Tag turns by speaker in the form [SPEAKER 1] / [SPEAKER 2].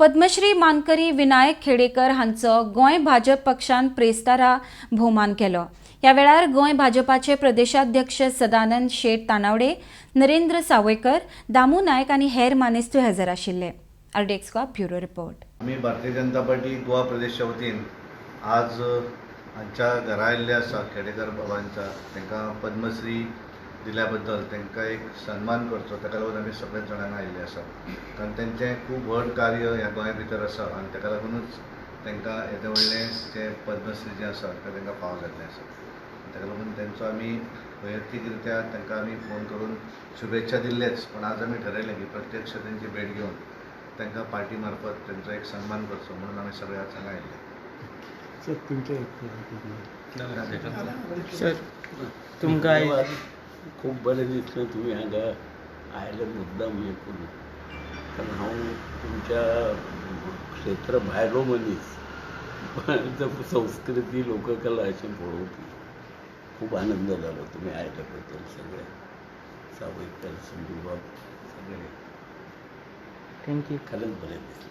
[SPEAKER 1] पद्मश्री मानकरी विनायक खेडेकर हांचो गोंय भाजप पक्षान प्रेस्तारा भोवमान केलो। ह्या वेळार गोंय भाजपाचे प्रदेशाध्यक्ष सदानंद शेट तानावडे, नरेंद्र सावयकर, दामू नायक आनी हेर मानेस्तू हजर आशिल्ले। RDX Goa bureau report.
[SPEAKER 2] आम्ही भारतीय जनता पार्टी गोवा प्रदेशच्या वतीन आज हांच्या घरा आयिल्ले आसा खेडेकर बाबांच्या, तांकां पद्मश्री दिल्या बद्दल तांकां एक सन्मान करचो, ताका लागून आमी सगळे जाणांक आयिल्ले आसा। कारण तेंचें खूब व्हड कार्य ह्या गोंया भितर आसा आनी ताका लागूनच तांकां येदें व्हडलें जें पद्मश्री जें आसा तें तांकां फावो जाल्लें आसा। ताका लागून तेंचो आमी वैयक्तीकरित्या तांकां आमी फोन करून शुभेच्छा दिल्लेच, पण आज आमी ठरयलें की प्रत्यक्ष तेंची भेट घेवन तांकां पार्टी मार्फत तेंचो एक सन्मान करचो म्हणून आमी सगळे आज हांगा आयिल्ले।
[SPEAKER 3] सर तुमकां
[SPEAKER 4] खूब बरें दिसलें तुमी हांगा आयले मुद्दाम हे करून, कारण हांव तुमच्या क्षेत्र भायलो मनीस, पण संस्कृती लोककला अशें पळोवपी खूब आनंद जालो तुमी आयले बद्दल सगळे सावयकर संजूबाब सगळे
[SPEAKER 3] थँक्यू।
[SPEAKER 4] खरेंच बरें दिसलें।